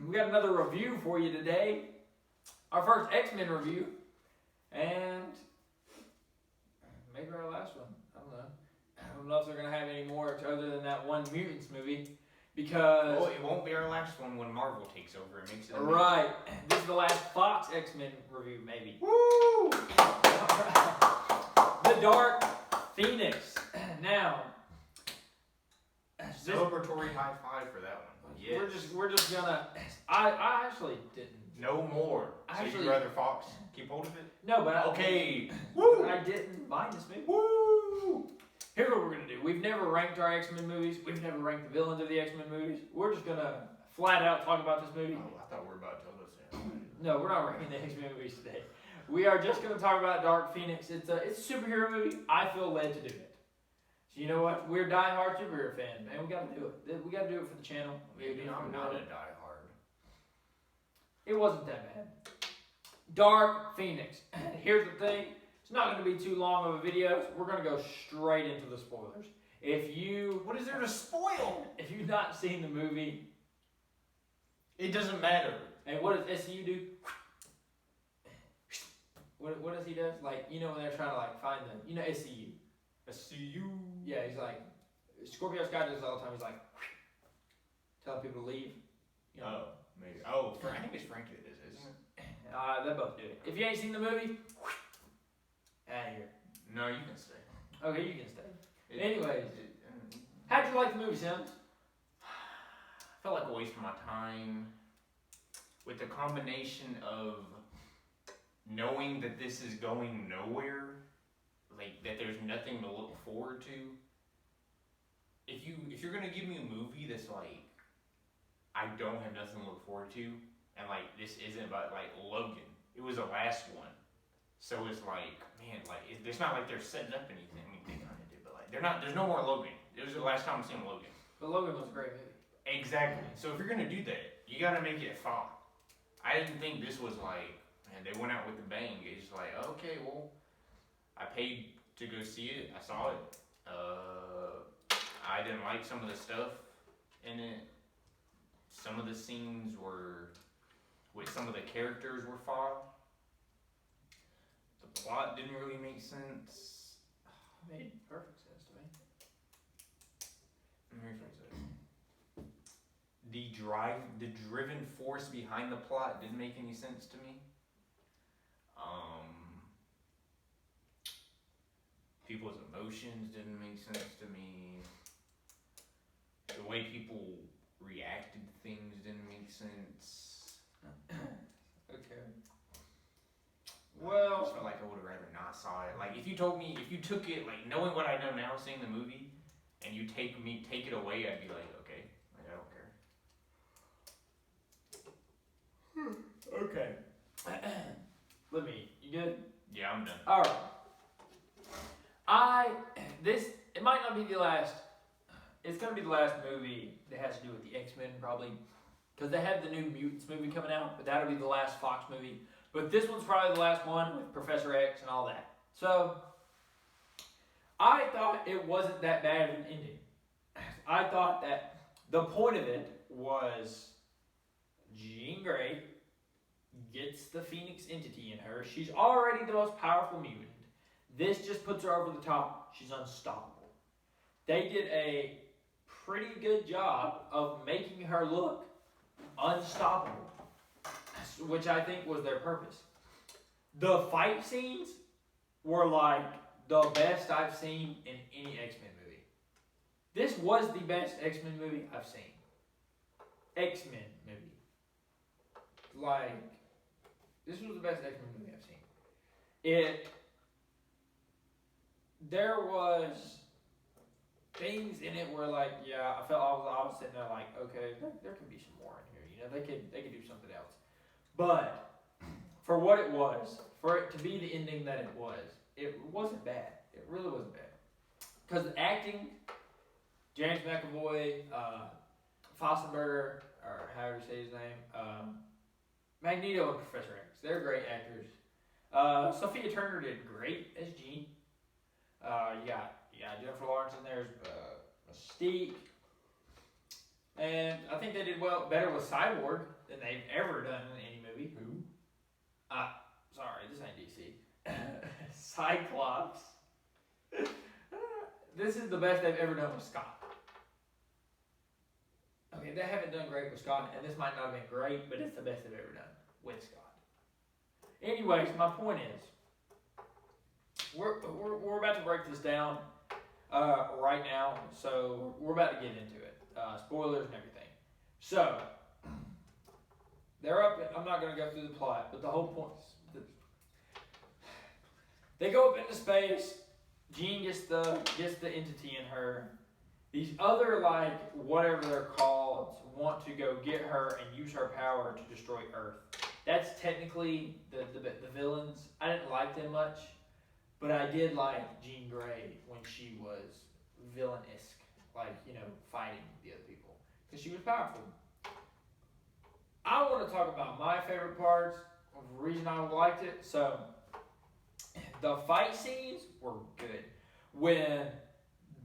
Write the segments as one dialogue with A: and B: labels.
A: we got another review for you today. Our first X-Men review. And maybe our last one. I don't know. I don't know if they're going to have any more other than that one Mutants movie. Because...
B: Well, it won't be our last one when Marvel takes over and makes it
A: right. This is the last Fox X-Men review, maybe.
B: Woo!
A: The Dark Phoenix. Now...
B: Celebratory high five for that one. Yes.
A: We're just gonna... I actually didn't...
B: No more. So you'd rather Fox keep hold of it?
A: No, but
B: okay.
A: Woo! I didn't mind this movie. Woo! Here's what we're gonna do. We've never ranked our X-Men movies. We've never ranked the villains of the X-Men movies. We're just gonna flat out talk about this movie.
B: Oh, I thought we were about to tell us that.
A: No, we're not ranking the X-Men movies today. We are just gonna talk about Dark Phoenix. It's a superhero movie. I feel led to do it. So you know what? We're diehard superhero fans, man. We gotta do it. We gotta do it for the channel.
B: Maybe I'm not a diehard.
A: It wasn't that bad. Dark Phoenix. Here's the thing. It's not going to be too long of a video. So we're going to go straight into the spoilers.
B: What is there to spoil?
A: If you've not seen the movie,
B: it doesn't matter.
A: And what does SCU do? What does he do? Like, you know when they're trying to find them. You know SCU.
B: SCU.
A: Yeah, he's like, Scorpio Sky does this all the time. He's like, telling people to leave. You know?
B: Oh, maybe. Oh, I think it's Frankie that does it, isn't it?
A: They both do it. If you ain't seen the movie, out of here.
B: No, you can stay.
A: Okay, you can stay. Anyways, how'd you like the movie, Sims?
B: I felt like a waste of my time. With the combination of knowing that this is going nowhere, like that there's nothing to look forward to. If you're gonna give me a movie that's like I don't have nothing to look forward to, and this isn't about Logan. It was the last one, so it's man, it's not like they're setting up anything. I mean, they kind of did, but they're not. There's no more Logan. It was the last time I'm seeing Logan.
A: But Logan was a great movie.
B: Exactly. So if you're gonna do that, you gotta make it fun. I didn't think this was man, they went out with a bang. It's okay, well, I paid to go see it. I saw it. I didn't like some of the stuff in it. Some of the scenes with some of the characters were fun. The plot didn't really make sense.
A: It made perfect sense to me.
B: The driven force behind the plot didn't make any sense to me. People's emotions didn't make sense to me. The way people reacted to things didn't make sense.
A: Okay. Well,
B: I just felt like I would have rather not saw it. If you took it, knowing what I know now, seeing the movie, and you take it away, I'd be okay, I don't care.
A: okay. Let me. You good?
B: Yeah, I'm done.
A: All right. It might not be the last. It's gonna be the last movie that has to do with the X-Men, probably, because they have the new Mutants movie coming out, but that'll be the last Fox movie. But this one's probably the last one with Professor X and all that. So, I thought it wasn't that bad of an ending. I thought that the point of it was Jean Grey gets the Phoenix entity in her. She's already the most powerful mutant. This just puts her over the top. She's unstoppable. They did a pretty good job of making her look unstoppable, which I think was their purpose. The fight scenes were the best I've seen in any X-Men movie. This was the best X-Men movie I've seen. X-Men movie. This was the best X-Men movie I've seen. There was things in it where I was sitting there okay, there could be some more in here. They could do something else. But for what it was, for it to be the ending that it wasn't bad. It really wasn't bad. Because the acting, James McAvoy, Fossenberger, or however you say his name, Magneto and Professor X, they're great actors. Sophia Turner did great as Jean. You got Jennifer Lawrence in there as Mystique. And I think they did better with Cyborg than they've ever done in any movie.
B: Who?
A: Sorry, this ain't DC. Cyclops. This is the best they've ever done with Scott. Okay, they haven't done great with Scott, and this might not have been great, but it's the best they've ever done with Scott. Anyways, my point is, we're about to break this down right now, so we're about to get into it. Spoilers and everything. So, they're up. I'm not going to go through the plot, but the whole point is, they go up into space. Jean gets the entity in her. These other, like, whatever they're called, want to go get her and use her power to destroy Earth. That's technically the villains. I didn't like them much, but I did like Jean Grey when she was villain-esque, like, fighting the other people, because she was powerful. I want to talk about my favorite parts, of the reason I liked it. So, the fight scenes were good. When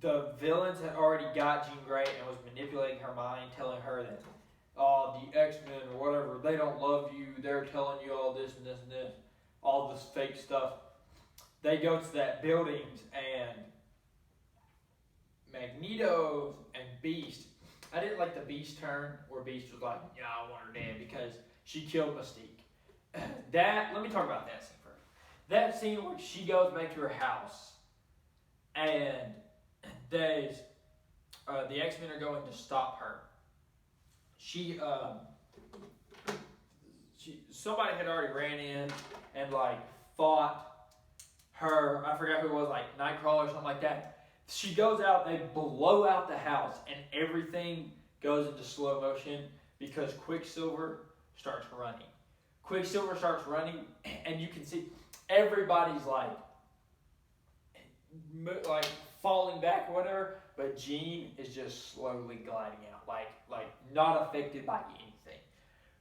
A: the villains had already got Jean Grey and was manipulating her mind, telling her that, the X-Men or whatever, they don't love you, they're telling you all this and this and this, all this fake stuff. They go to that buildings and Magneto and Beast. I didn't like the Beast turn where Beast was like, yeah, I want her dead because she killed Mystique. Let me talk about that scene first. That scene where she goes back to her house and the X-Men are going to stop her. Somebody had already ran in and like fought her. I forgot who it was, like Nightcrawler or something like that. She goes out, they blow out the house, and everything goes into slow motion because Quicksilver starts running. Quicksilver starts running, and you can see everybody's like falling back or whatever, but Jean is just slowly gliding out, like not affected by anything.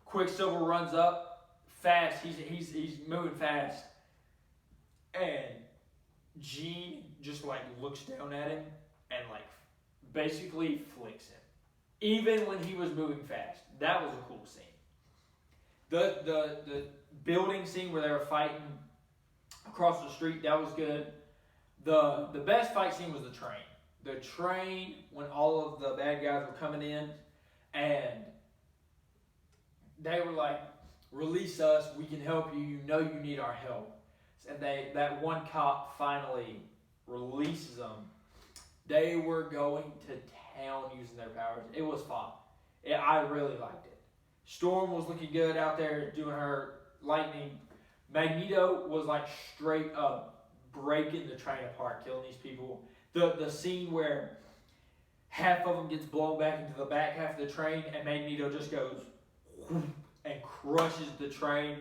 A: Quicksilver runs up fast. He's moving fast, and Jean just like looks down at him and like basically flicks him, even when he was moving fast. That was a cool scene. The building scene where they were fighting across the street, that was good. The best fight scene was the train. The train, when all of the bad guys were coming in and they were like, release us, we can help you, you need our help. And that one cop finally releases them. They were going to town using their powers. It was fun. I really liked it. Storm was looking good out there doing her lightning. Magneto was like straight up breaking the train apart, killing these people. The scene where half of them gets blown back into the back half of the train and Magneto just goes and crushes the train,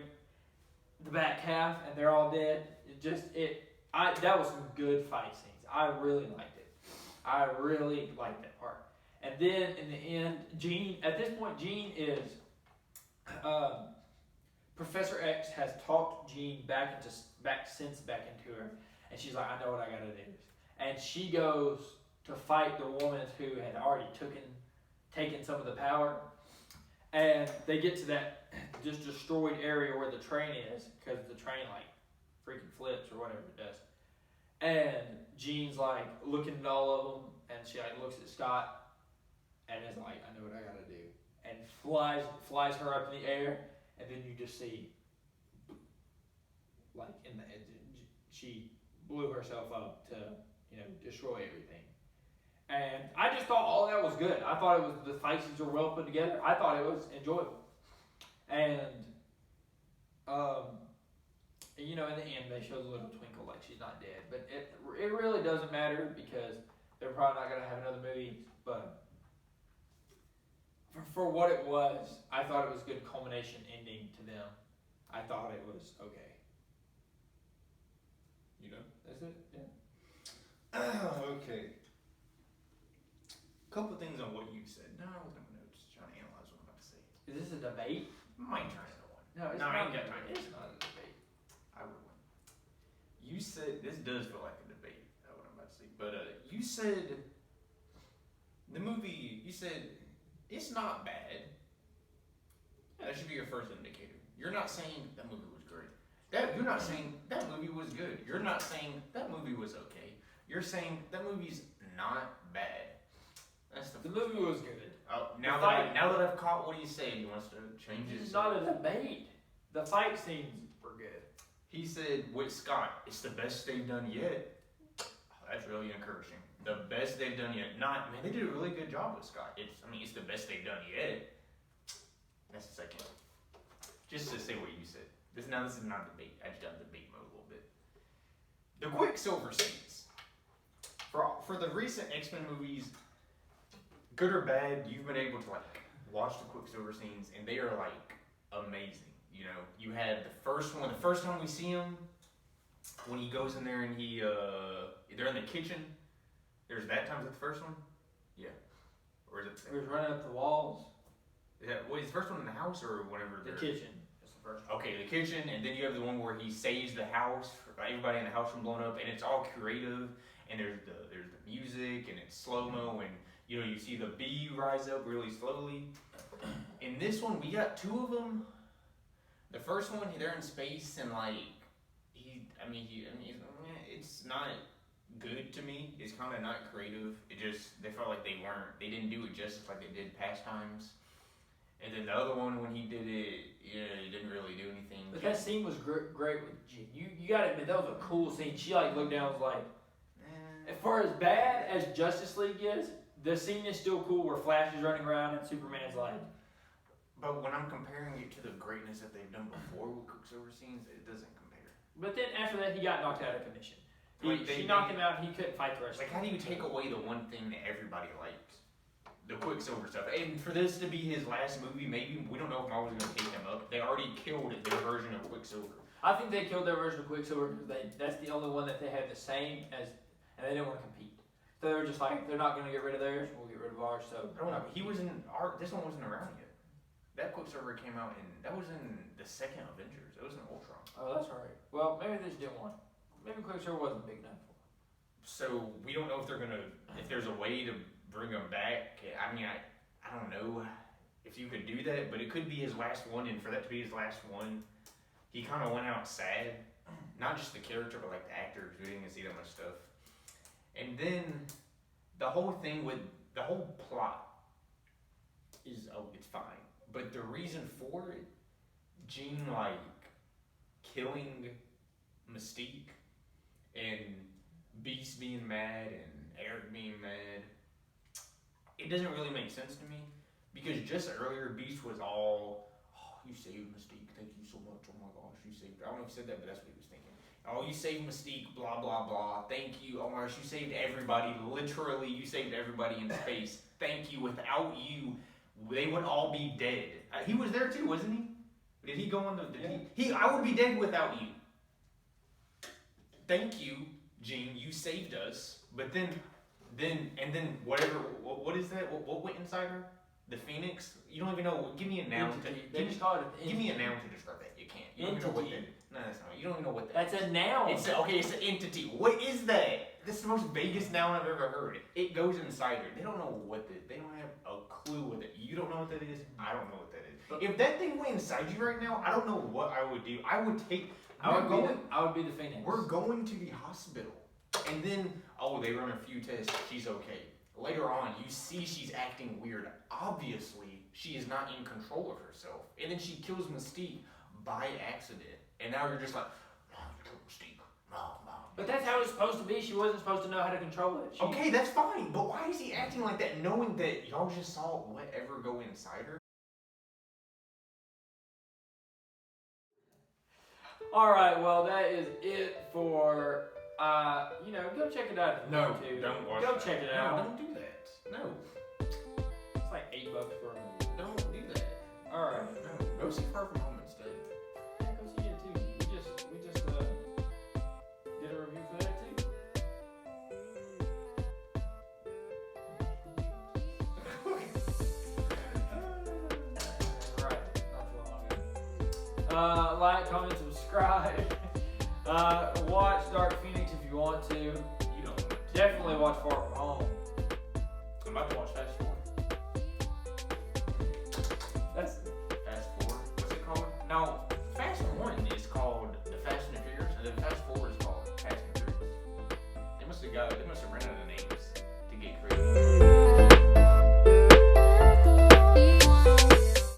A: the back half, and they're all dead. That was some good fight scenes. I really liked it. I really liked that part. And then in the end, Jean is Professor X has talked Jean back into her, and she's like, I know what I gotta do. And she goes to fight the woman who had already taken some of the power. And they get to that just destroyed area where the train is, because the train like freaking flips or whatever it does. And Jean's like looking at all of them, and she like looks at Scott, and is like, I know what I gotta do, and flies her up in the air, and then you just see like she blew herself up to destroy everything. And I just thought all that was good. I thought the fight scenes were well put together. I thought it was enjoyable. And in the end they showed a little twinkle like she's not dead. But it really doesn't matter because they're probably not gonna have another movie. But for what it was, I thought it was a good culmination ending to them. I thought it was okay. That's it? Yeah.
B: Okay. Couple things on what you said. No, I wasn't going to just trying to analyze what I'm about to say.
A: Is this a debate?
B: Might turn into one.
A: No, it's
B: I
A: not.
B: ain't got time.
A: It's not a debate.
B: I would win. You said this does feel like a debate. What I'm about to say, but you said the movie. You said It's not bad. That should be your first indicator. You're not saying that movie was great. You're not saying that movie was good. You're not saying that movie was okay. You're saying that movie's not bad. That's
A: The movie was good.
B: Oh, now that I've caught what he said, he wants to change his.
A: This is not a debate. The fight scenes were good.
B: He said with Scott, it's the best they've done yet. Oh, that's really encouraging. The best they've done yet. Man, they did a really good job with Scott. It's the best they've done yet. That's the second. Just to say what you said. This is not debate. I just done debate mode a little bit. The Quicksilver scenes. For the recent X-Men movies, good or bad, you've been able to like watch the Quicksilver scenes, and they are like amazing. You know, you had the first one. The first time we see him, when he goes in there and they're in the kitchen. There's that time. Is that the first one? Yeah. Or is it?
A: He was running up the walls.
B: Is the first one in the house or whatever?
A: The kitchen. That's the first one.
B: Okay, the kitchen, and then you have the one where he saves the house, everybody in the house from blowing up, and it's all creative. And there's the music, and it's slow mo, and you see the bee rise up really slowly. In this one, we got two of them. The first one, they're in space, and like it's not good to me. It's kind of not creative. They felt like they didn't do it justice like they did past times. And then the other one, when he did it, he didn't really do anything.
A: But that scene was great with Jean. You gotta admit, that was a cool scene. She like looked down and was like, as far as bad as Justice League is, the scene is still cool where Flash is running around and Superman's like.
B: But when I'm comparing it to the greatness that they've done before with Quicksilver scenes, it doesn't compare.
A: But then after that, he got knocked out of commission. She knocked him out and he couldn't fight the rest of
B: how do you take away the one thing that everybody likes? The Quicksilver stuff. And for this to be his last movie, maybe, we don't know if Marvel's going to take him up. They already killed their version of Quicksilver.
A: I think they killed their version of Quicksilver because that's the only one that they had the same as, and they didn't want to compete. So they were just like, they're not going to get rid of theirs, we'll get rid of ours. So
B: I don't know. This one wasn't around yet. That Quicksilver came out that was in the second Avengers. It was in Ultron.
A: Oh, that's right. Well, maybe they just didn't want it. Maybe Quicksilver wasn't big enough for them.
B: So we don't know if there's a way to bring him back. I mean, I don't know if you could do that, but it could be his last one, and for that to be his last one, he kind of went out sad. Not just the character, but like the actor, because we didn't get to see that much stuff. And then the whole thing with the whole plot is it's fine, but the reason for it, Jean like killing Mystique and Beast being mad and Eric being mad, it doesn't really make sense to me, because just earlier Beast was all, oh, you saved Mystique, thank you so much, oh my gosh, you saved her. I don't know if he said that, but that's what he was thinking. Oh, you saved Mystique, blah, blah, blah, thank you, oh my gosh, you saved everybody, literally, you saved everybody in space, thank you, without you, they would all be dead. He was there too, wasn't he? Did he go on I would be dead without you. Thank you, Jean, you saved us, but then whatever, what is that? What went inside her? The Phoenix? You don't even know. Give me a noun. Give me a noun to describe that. You can't. You don't even know what that is. No, that's not. You don't even know what that is.
A: That's a noun.
B: It's an entity. What is that? This is the most vaguest noun I've ever heard. It goes inside her. They don't know they don't have a clue what it. You don't know what that is. I don't know what that is. But if that thing went inside you right now, I don't know what I would do. I would be the Phoenix. We're going to the hospital. And then, they run a few tests. She's okay. Later on, you see she's acting weird. Obviously, she is not in control of herself. And then she kills Mystique by accident. And now you're just like, no, you killed Mystique. No.
A: But that's how it's supposed to be. She wasn't supposed to know how to control it.
B: Okay, that's fine. But why is he acting like that, knowing that y'all just saw whatever go inside her?
A: Alright, well, that is it for... go check it out.
B: No, don't watch
A: Go check it out.
B: No, don't do that. No.
A: It's like $8 for a movie.
B: Don't do that.
A: Alright.
B: No. Go see Far From Home instead.
A: Yeah, go see it too. We just did a review for that too. Right. Not too long ago. Like, comment, subscribe. Watch Dark Phoenix if you want to.
B: You don't.
A: Definitely watch Far From Home.
B: I'm about to watch Fast Forward. They must have ran out of names to get creative.